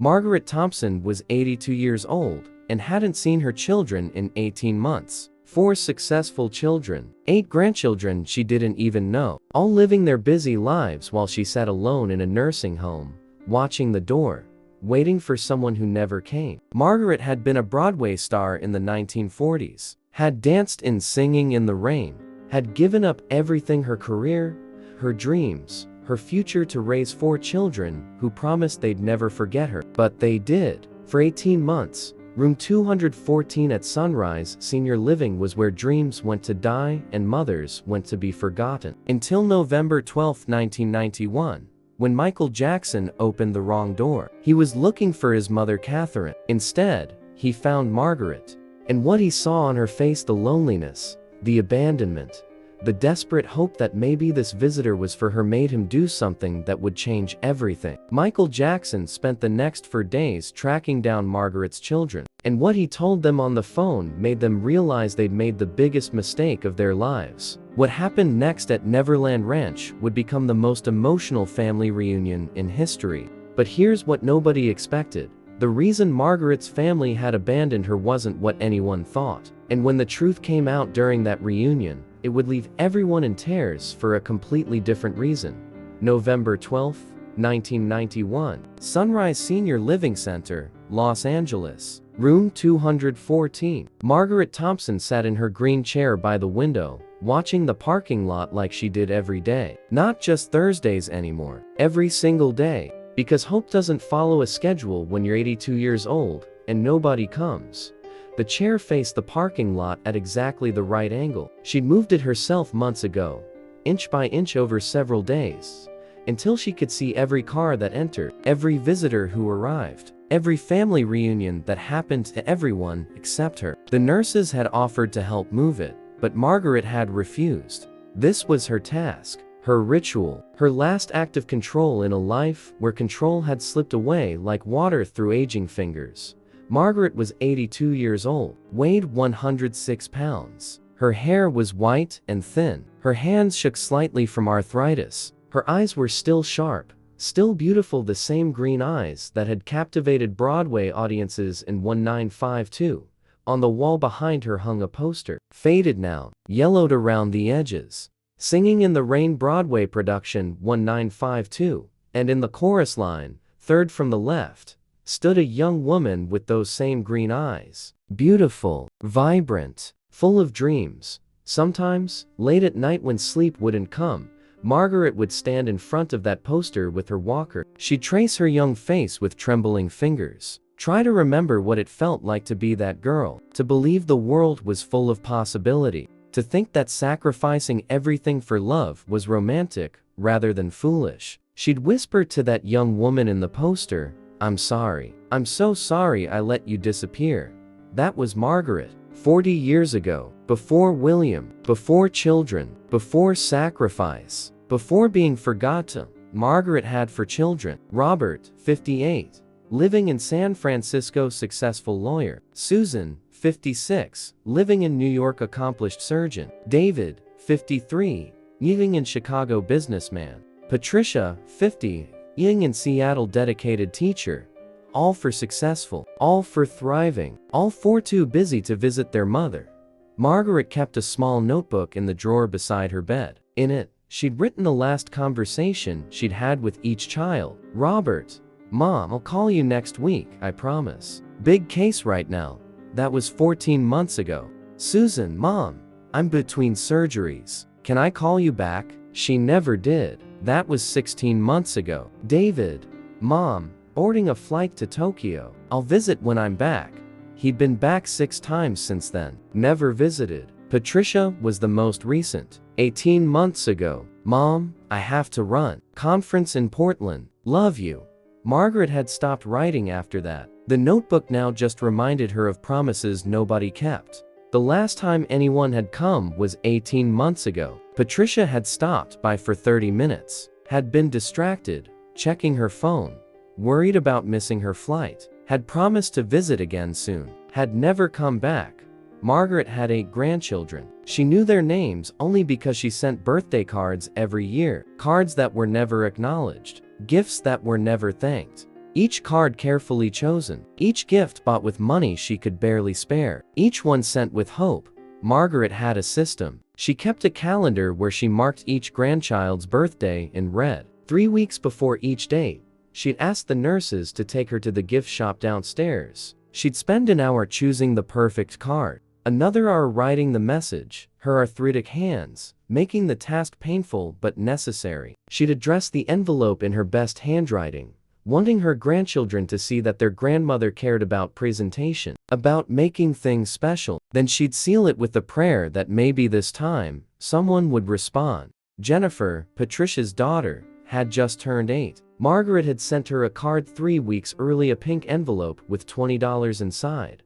Margaret Thompson was 82 years old and hadn't seen her children in 18 months. 4 successful children, 8 grandchildren she didn't even know, all living their busy lives while she sat alone in a nursing home, watching the door, waiting for someone who never came. Margaret had been a Broadway star in the 1940s, had danced in Singing in the Rain, had given up everything, her career, her dreams, her future, to raise 4 children who promised they'd never forget her. But they did. For 18 months, room 214 at Sunrise Senior Living was where dreams went to die and mothers went to be forgotten. Until November 12, 1991, when Michael Jackson opened the wrong door. He was looking for his mother Catherine. Instead, he found Margaret. And what he saw on her face, the loneliness, the abandonment, the desperate hope that maybe this visitor was for her, made him do something that would change everything. Michael Jackson spent the next 4 days tracking down Margaret's children, and what he told them on the phone made them realize they'd made the biggest mistake of their lives. What happened next at Neverland Ranch would become the most emotional family reunion in history. But here's what nobody expected. The reason Margaret's family had abandoned her wasn't what anyone thought. And when the truth came out during that reunion, it would leave everyone in tears for a completely different reason. November 12, 1991. Sunrise Senior Living Center, Los Angeles. Room 214. Margaret Thompson sat in her green chair by the window, watching the parking lot like she did every day. Not just Thursdays anymore. Every single day. Because hope doesn't follow a schedule when you're 82 years old and nobody comes. The chair faced the parking lot at exactly the right angle. She'd moved it herself months ago, inch by inch over several days, until she could see every car that entered, every visitor who arrived, every family reunion that happened to everyone except her. The nurses had offered to help move it, but Margaret had refused. This was her task, her ritual, her last act of control in a life where control had slipped away like water through aging fingers. Margaret was 82 years old, weighed 106 pounds. Her hair was white and thin. Her hands shook slightly from arthritis. Her eyes were still sharp, still beautiful, the same green eyes that had captivated Broadway audiences in 1952. On the wall behind her hung a poster, faded now, yellowed around the edges. Singing in the Rain Broadway production 1952, and in the chorus line, third from the left, stood a young woman with those same green eyes. Beautiful, vibrant, full of dreams. Sometimes, late at night when sleep wouldn't come, Margaret would stand in front of that poster with her walker. She'd trace her young face with trembling fingers. Try to remember what it felt like to be that girl, to believe the world was full of possibility, to think that sacrificing everything for love was romantic rather than foolish. She'd whisper to that young woman in the poster, "I'm sorry. I'm so sorry I let you disappear." That was Margaret. 40 years ago, before William, before children, before sacrifice, before being forgotten, Margaret had 4 children. Robert, 58, living in San Francisco, successful lawyer. Susan, 56, living in New York, accomplished surgeon. David, 53, living in Chicago, businessman. Patricia, 50, living in Seattle, dedicated teacher. All 4 successful, all 4 thriving, all 4 too busy to visit their mother. Margaret kept a small notebook in the drawer beside her bed. In it, she'd written the last conversation she'd had with each child. Robert, "Mom, I'll call you next week, I promise. Big case right now." That was 14 months ago. Susan, "Mom, I'm between surgeries. Can I call you back?" She never did. That was 16 months ago. David, "Mom, boarding a flight to Tokyo. I'll visit when I'm back." He'd been back 6 times since then. Never visited. Patricia was the most recent. 18 months ago. "Mom, I have to run. Conference in Portland. Love you." Margaret had stopped writing after that. The notebook now just reminded her of promises nobody kept. The last time anyone had come was 18 months ago. Patricia had stopped by for 30 minutes, had been distracted, checking her phone, worried about missing her flight, had promised to visit again soon, had never come back. Margaret had 8 grandchildren. She knew their names only because she sent birthday cards every year, cards that were never acknowledged, gifts that were never thanked. Each card carefully chosen. Each gift bought with money she could barely spare. Each one sent with hope. Margaret had a system. She kept a calendar where she marked each grandchild's birthday in red. 3 weeks before each date, she'd ask the nurses to take her to the gift shop downstairs. She'd spend an hour choosing the perfect card, another hour writing the message, her arthritic hands making the task painful but necessary. She'd address the envelope in her best handwriting, wanting her grandchildren to see that their grandmother cared about presentation, about making things special. Then she'd seal it with the prayer that maybe this time, someone would respond. Jennifer, Patricia's daughter, had just turned 8. Margaret had sent her a card 3 weeks early, a pink envelope with $20 inside.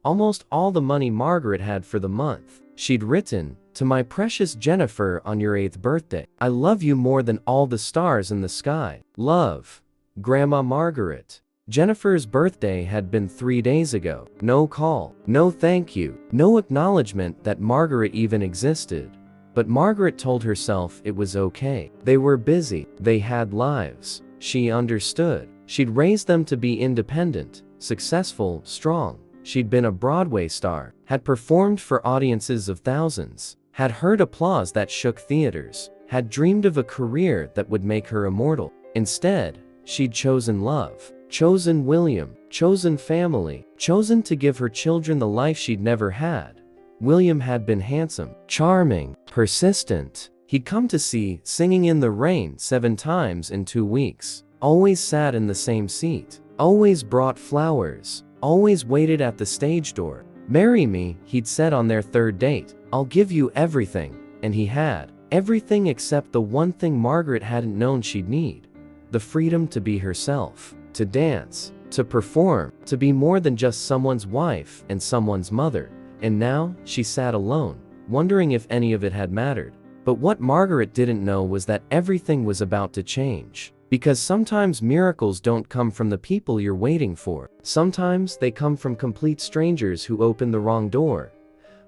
Almost all the money Margaret had for the month. She'd written, "To my precious Jennifer on your 8th birthday. I love you more than all the stars in the sky. Love, Grandma Margaret." Jennifer's birthday had been 3 days ago. No call, no thank you, no acknowledgement that Margaret even existed. But Margaret told herself it was okay. They were busy, they had lives. She understood. She'd raised them to be independent, successful, strong. She'd been a Broadway star, had performed for audiences of thousands, had heard applause that shook theaters, had dreamed of a career that would make her immortal. Instead, she'd chosen love, chosen William, chosen family, chosen to give her children the life she'd never had. William had been handsome, charming, persistent. He'd come to see Singing in the Rain 7 times in 2 weeks, always sat in the same seat, always brought flowers, always waited at the stage door. "Marry me," he'd said on their 3rd date. "I'll give you everything." And he had. Everything except the one thing Margaret hadn't known she'd need. The freedom to be herself, to dance, to perform, to be more than just someone's wife and someone's mother. And now, she sat alone, wondering if any of it had mattered. But what Margaret didn't know was that everything was about to change. Because sometimes miracles don't come from the people you're waiting for. Sometimes they come from complete strangers who open the wrong door.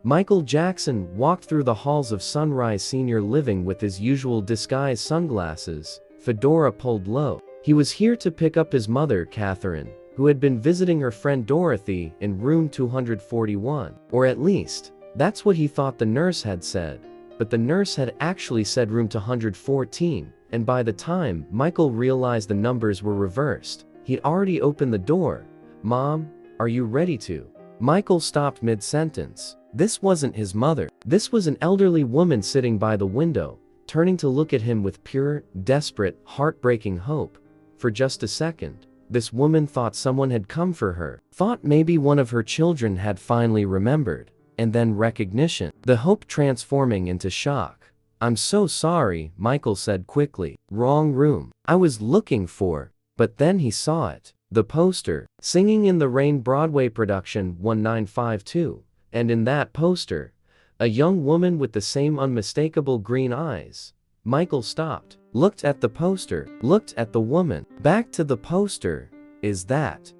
Michael Jackson walked through the halls of Sunrise Senior Living with his usual disguise sunglasses, fedora pulled low. He was here to pick up his mother, Catherine, who had been visiting her friend Dorothy in room 241. Or at least, that's what he thought the nurse had said. But the nurse had actually said room 214. And by the time Michael realized the numbers were reversed, he'd already opened the door. "Mom, are you ready to?" Michael stopped mid-sentence. This wasn't his mother. This was an elderly woman sitting by the window, turning to look at him with pure, desperate, heartbreaking hope. For just a second, this woman thought someone had come for her, thought maybe one of her children had finally remembered, and then recognition, the hope transforming into shock. "I'm so sorry," Michael said quickly. "Wrong room. I was looking for..." But then he saw it. The poster, Singing in the Rain Broadway production 1952. And in that poster, a young woman with the same unmistakable green eyes. Michael stopped, looked at the poster, looked at the woman, back to the poster. Is that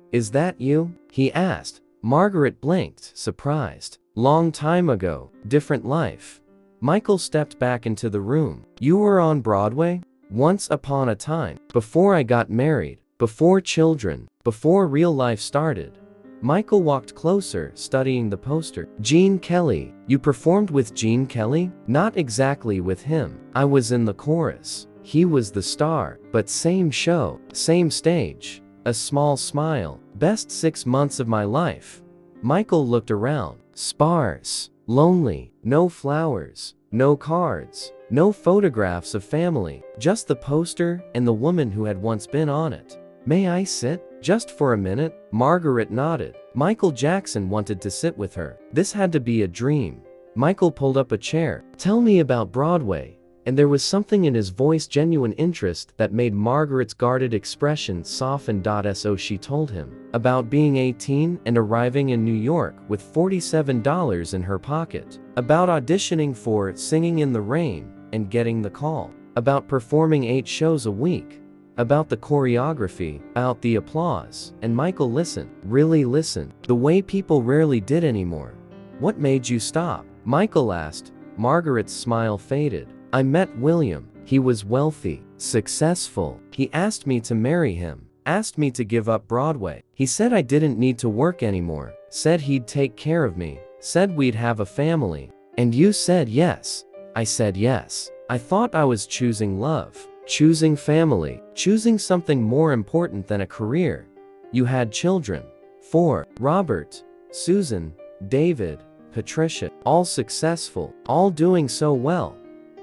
you?" he asked. Margaret blinked, surprised. "Long time ago, different life." Michael stepped back into the room. "You were on Broadway? Once upon a time, before I got married, before children, before real life started." Michael walked closer, studying the poster. "Gene Kelly. You performed with Gene Kelly?" "Not exactly with him. I was in the chorus. He was the star. But same show, same stage." A small smile. "Best 6 months of my life." Michael looked around. Sparse. Lonely. No flowers. No cards. No photographs of family. Just the poster and the woman who had once been on it. "May I sit? Just for a minute?" Margaret nodded. Michael Jackson wanted to sit with her. This had to be a dream. Michael pulled up a chair. "Tell me about Broadway." And there was something in his voice, genuine interest, that made Margaret's guarded expression soften. So she told him about being 18 and arriving in New York with $47 in her pocket, about auditioning for Singing in the Rain and getting the call, about performing 8 shows a week, about the choreography, about the applause. And Michael listened, really listened, the way people rarely did anymore. "What made you stop?" Michael asked. Margaret's smile faded. "I met William. He was wealthy, successful. He asked me to marry him. Asked me to give up Broadway. He said I didn't need to work anymore. Said he'd take care of me. Said we'd have a family. And you said yes. I said yes. I thought I was choosing love, choosing family, choosing something more important than a career. You had children. 4. Robert, Susan, David, Patricia, all successful, all doing so well.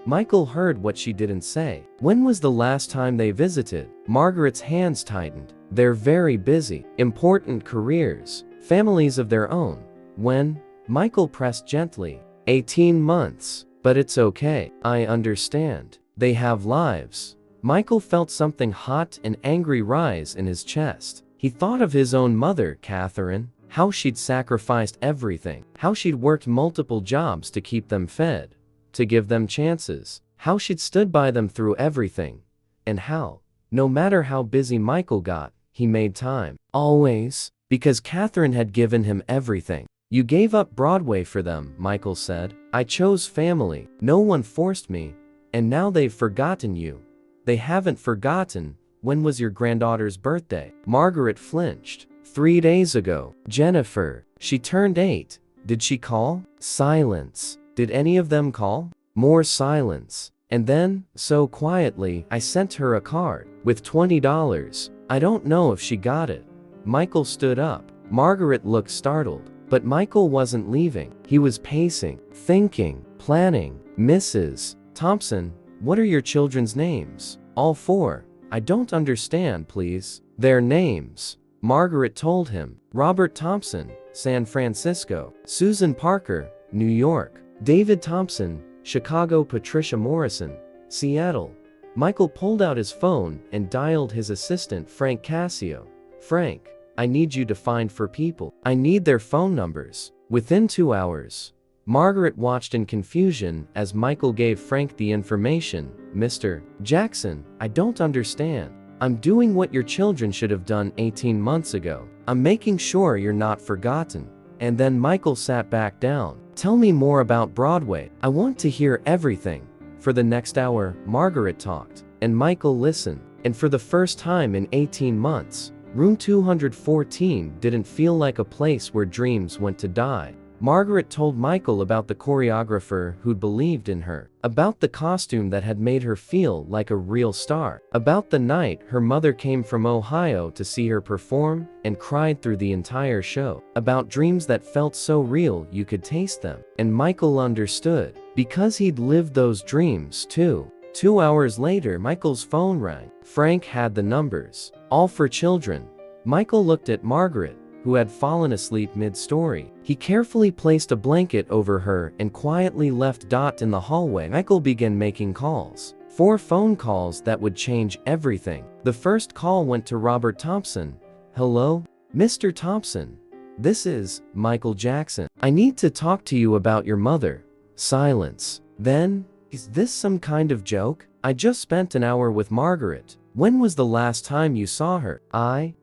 Michael heard what she didn't say. When was the last time they visited? Margaret's hands tightened. They're very busy, important careers, families of their own. When? Michael pressed gently. 18 months. But it's okay. I understand. They have lives. Michael felt something hot and angry rise in his chest. He thought of his own mother, Catherine, how she'd sacrificed everything, how she'd worked multiple jobs to keep them fed, to give them chances, how she'd stood by them through everything, and how, no matter how busy Michael got, he made time. Always, because Catherine had given him everything. You gave up Broadway for them, Michael said. I chose family. No one forced me. And now they've forgotten you. They haven't forgotten. When was your granddaughter's birthday? Margaret flinched. 3 days ago. Jennifer. She turned 8. Did she call? Silence. Did any of them call? More silence. And then, so quietly, I sent her a card with $20. I don't know if she got it. Michael stood up. Margaret looked startled. But Michael wasn't leaving. He was pacing, thinking, planning. Mrs. Thompson, what are your children's names? All 4. I don't understand, please. Their names. Margaret told him. Robert Thompson, San Francisco. Susan Parker, New York. David Thompson, Chicago. Patricia Morrison, Seattle. Michael pulled out his phone and dialed his assistant, Frank Cassio. Frank, I need you to find 4 people. I need their phone numbers. Within 2 hours. Margaret watched in confusion as Michael gave Frank the information. Mr. Jackson, I don't understand. I'm doing what your children should have done 18 months ago. I'm making sure you're not forgotten. And then Michael sat back down. Tell me more about Broadway. I want to hear everything. For the next hour, Margaret talked, and Michael listened. And for the first time in 18 months, Room 214 didn't feel like a place where dreams went to die. Margaret told Michael about the choreographer who'd believed in her, about the costume that had made her feel like a real star, about the night her mother came from Ohio to see her perform and cried through the entire show, about dreams that felt so real you could taste them. And Michael understood, because he'd lived those dreams too. 2 hours later, Michael's phone rang. Frank had the numbers. All for children. Michael looked at Margaret, who had fallen asleep mid-story. He carefully placed a blanket over her and quietly left Dot in the hallway. Michael began making calls. 4 phone calls that would change everything. The first call went to Robert Thompson. Hello? Mr. Thompson. This is Michael Jackson. I need to talk to you about your mother. Silence. Then, is this some kind of joke? I just spent an hour with Margaret. When was the last time you saw her?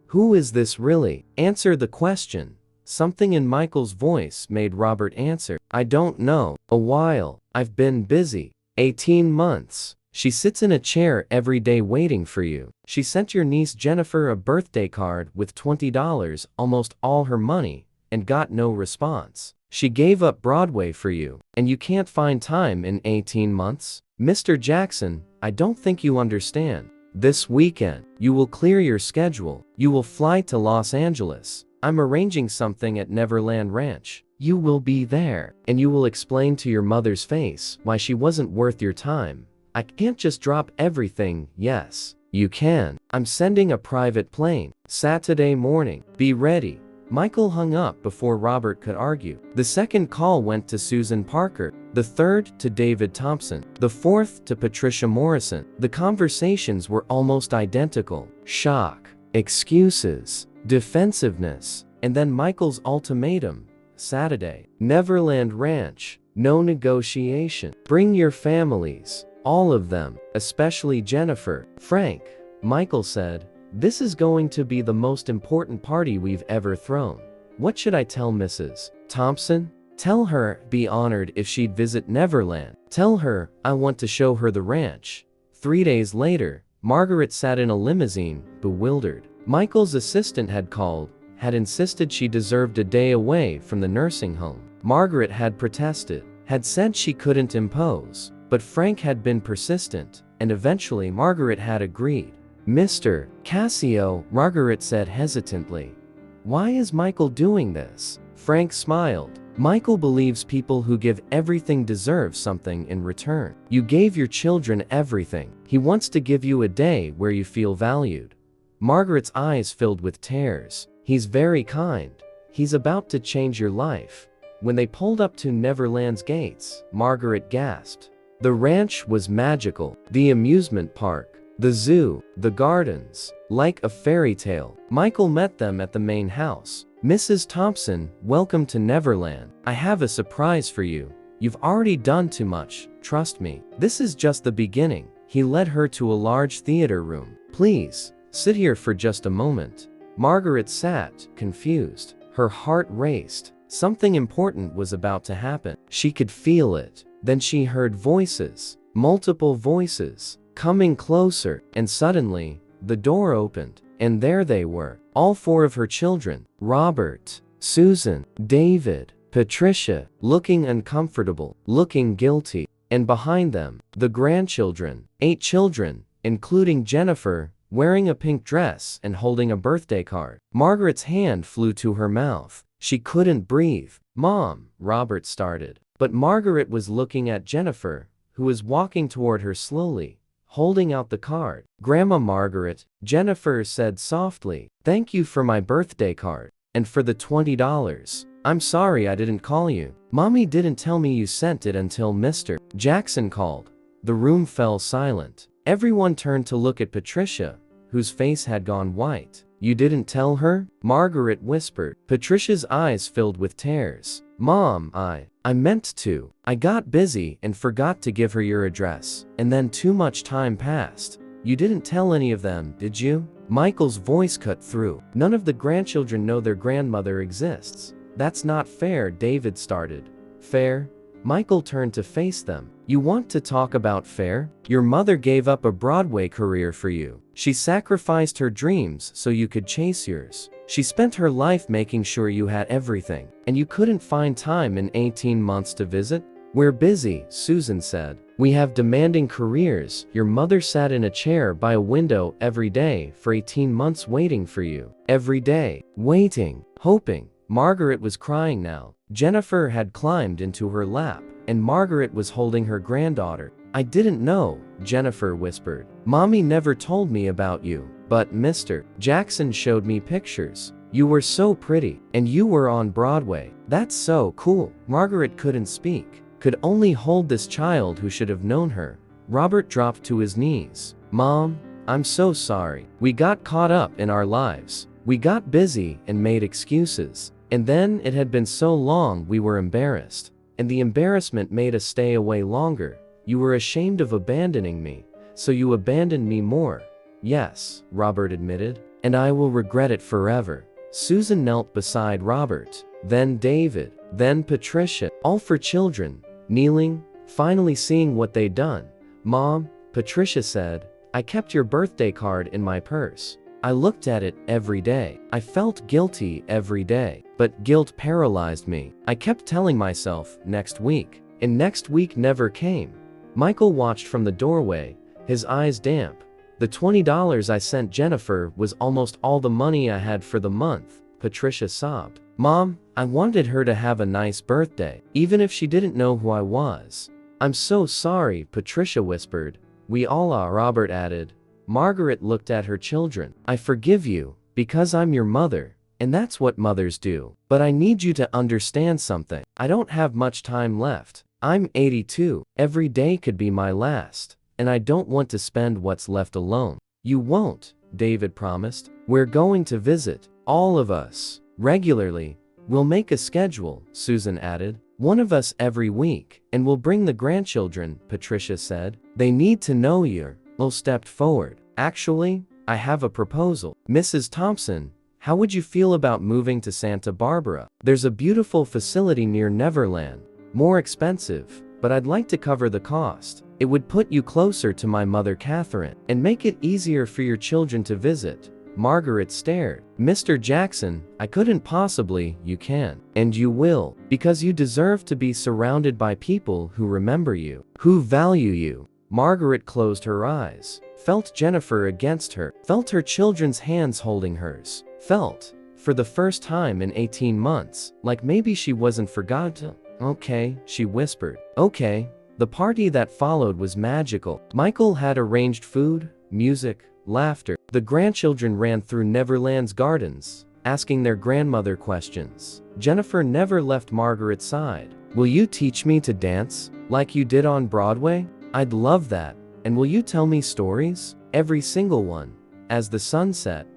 Who is this really? Answer the question. Something in Michael's voice made Robert answer. I don't know. A while. I've been busy. 18 months. She sits in a chair every day waiting for you. She sent your niece Jennifer a birthday card with $20, almost all her money, and got no response. She gave up Broadway for you, and you can't find time in 18 months? Mr. Jackson, I don't think you understand. This weekend, you will clear your schedule. You will fly to Los Angeles. I'm arranging something at Neverland Ranch. You will be there, and you will explain to your mother's face why she wasn't worth your time. I can't just drop everything. Yes, you can. I'm sending a private plane. Saturday morning. Be ready. Michael hung up before Robert could argue. The second call went to Susan Parker, the third to David Thompson, the fourth to Patricia Morrison. The conversations were almost identical. Shock, excuses, defensiveness, and then Michael's ultimatum. Saturday, Neverland Ranch, no negotiation. Bring your families, all of them, especially Jennifer. Frank, Michael said, this is going to be the most important party we've ever thrown. What should I tell Mrs. Thompson? Tell her be honored if she'd visit Neverland. Tell her I want to show her the ranch. 3 days later, Margaret sat in a limousine, bewildered. Michael's assistant had called, had insisted she deserved a day away from the nursing home. Margaret had protested, had said she couldn't impose, but Frank had been persistent, and eventually Margaret had agreed. Mr. Cassio, Margaret said hesitantly. Why is Michael doing this? Frank smiled. Michael believes people who give everything deserve something in return. You gave your children everything. He wants to give you a day where you feel valued. Margaret's eyes filled with tears. He's very kind. He's about to change your life. When they pulled up to Neverland's gates, Margaret gasped. The ranch was magical. The amusement park, the zoo, the gardens, like a fairy tale. Michael met them at the main house. Mrs. Thompson, welcome to Neverland. I have a surprise for you. You've already done too much, trust me. This is just the beginning. He led her to a large theater room. Please, sit here for just a moment. Margaret sat, confused. Her heart raced. Something important was about to happen. She could feel it. Then she heard voices, multiple voices, coming closer, and suddenly, the door opened, and there they were, all four of her children, Robert, Susan, David, Patricia, looking uncomfortable, looking guilty, and behind them, the grandchildren, 8 children, including Jennifer, wearing a pink dress and holding a birthday card. Margaret's hand flew to her mouth. She couldn't breathe. Mom, Robert started. But Margaret was looking at Jennifer, who was walking toward her slowly, holding out the card. Grandma Margaret, Jennifer said softly, thank you for my birthday card, and for the $20. I'm sorry I didn't call you. Mommy didn't tell me you sent it until Mr. Jackson called. The room fell silent. Everyone turned to look at Patricia, whose face had gone white. You didn't tell her? Margaret whispered. Patricia's eyes filled with tears. Mom, I meant to. I got busy and forgot to give her your address. And then too much time passed. You didn't tell any of them, did you? Michael's voice cut through. None of the grandchildren know their grandmother exists. That's not fair, David started. Fair? Michael turned to face them. You want to talk about fair? Your mother gave up a Broadway career for you. She sacrificed her dreams so you could chase yours. She spent her life making sure you had everything, and you couldn't find time in 18 months to visit? We're busy, Susan said. We have demanding careers. Your mother sat in a chair by a window every day for 18 months waiting for you. Every day, waiting, hoping. Margaret was crying now. Jennifer had climbed into her lap, and Margaret was holding her granddaughter. I didn't know, Jennifer whispered. Mommy never told me about you, but Mr. Jackson showed me pictures. You were so pretty, and you were on Broadway. That's so cool. Margaret couldn't speak, could only hold this child who should have known her. Robert dropped to his knees. Mom, I'm so sorry. We got caught up in our lives. We got busy and made excuses. And then it had been so long we were embarrassed. And the embarrassment made us stay away longer. You were ashamed of abandoning me, so you abandoned me more. Yes, Robert admitted. And I will regret it forever. Susan knelt beside Robert, then David, then Patricia, all for children, kneeling, finally seeing what they'd done. Mom, Patricia said, I kept your birthday card in my purse. I looked at it every day. I felt guilty every day, but guilt paralyzed me. I kept telling myself, next week, and next week never came. Michael watched from the doorway, his eyes damp. The $20 I sent Jennifer was almost all the money I had for the month, Patricia sobbed. Mom, I wanted her to have a nice birthday, even if she didn't know who I was. I'm so sorry, Patricia whispered. We all are, Robert added. Margaret looked at her children. I forgive you, because I'm your mother, and that's what mothers do. But I need you to understand something. I don't have much time left. I'm 82. Every day could be my last, and I don't want to spend what's left alone. You won't, David promised. We're going to visit, all of us, regularly. We'll make a schedule, Susan added. One of us every week, and we'll bring the grandchildren, Patricia said. They need to know you. Will stepped forward. Actually, I have a proposal. Mrs. Thompson, how would you feel about moving to Santa Barbara? There's a beautiful facility near Neverland. More expensive, but I'd like to cover the cost. It would put you closer to my mother Catherine, and make it easier for your children to visit. Margaret stared. Mr. Jackson, I couldn't possibly. You can. And you will. Because you deserve to be surrounded by people who remember you, who value you. Margaret closed her eyes, felt Jennifer against her, felt her children's hands holding hers, felt, for the first time in 18 months, like maybe she wasn't forgotten. Okay, she whispered. Okay. The party that followed was magical. Michael had arranged food, music, laughter. The grandchildren ran through Neverland's gardens, asking their grandmother questions. Jennifer never left Margaret's side. Will you teach me to dance, like you did on Broadway? I'd love that. And will you tell me stories? Every single one. As the sun set,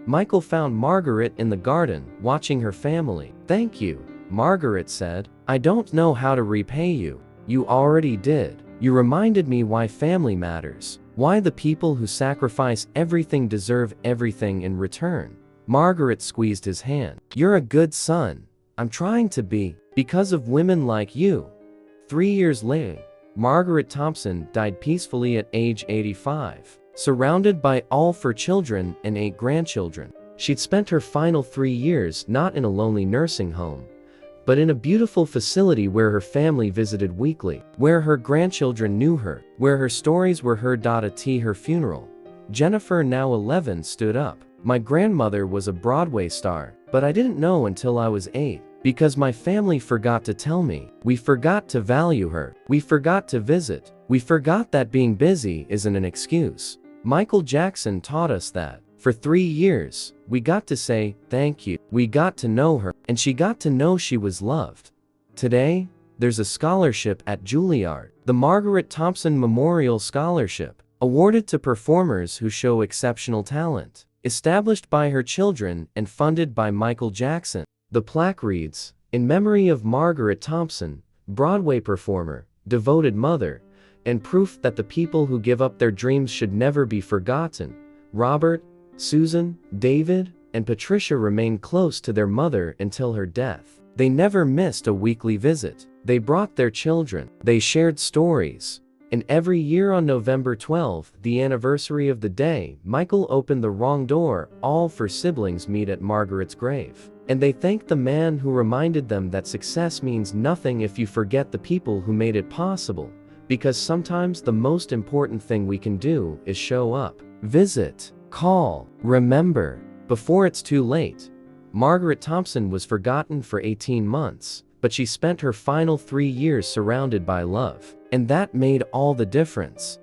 Michael found Margaret in the garden, watching her family. Thank you, Margaret said. I don't know how to repay you. You already did. You reminded me why family matters. Why the people who sacrifice everything deserve everything in return. Margaret squeezed his hand. You're a good son. I'm trying to be. Because of women like you. 3 years later, Margaret Thompson died peacefully at age 85, surrounded by all 4 children and 8 grandchildren. She'd spent her final 3 years not in a lonely nursing home, but in a beautiful facility where her family visited weekly, where her grandchildren knew her, where her stories were heard. At her funeral, Jennifer, now 11, stood up. My grandmother was a Broadway star, but I didn't know until I was 8. Because my family forgot to tell me. We forgot to value her. We forgot to visit. We forgot that being busy isn't an excuse. Michael Jackson taught us that. For 3 years, we got to say thank you. We got to know her, and she got to know she was loved. Today, there's a scholarship at Juilliard, the Margaret Thompson Memorial Scholarship, awarded to performers who show exceptional talent, established by her children and funded by Michael Jackson. The plaque reads, in memory of Margaret Thompson, Broadway performer, devoted mother, and proof that the people who give up their dreams should never be forgotten. Robert, Susan, David, and Patricia remained close to their mother until her death. They never missed a weekly visit. They brought their children. They shared stories. And every year on November 12th, the anniversary of the day Michael opened the wrong door, all 4 siblings meet at Margaret's grave. And they thank the man who reminded them that success means nothing if you forget the people who made it possible. Because sometimes the most important thing we can do is show up, visit, call, remember, before it's too late. Margaret Thompson was forgotten for 18 months, but she spent her final 3 years surrounded by love. And that made all the difference.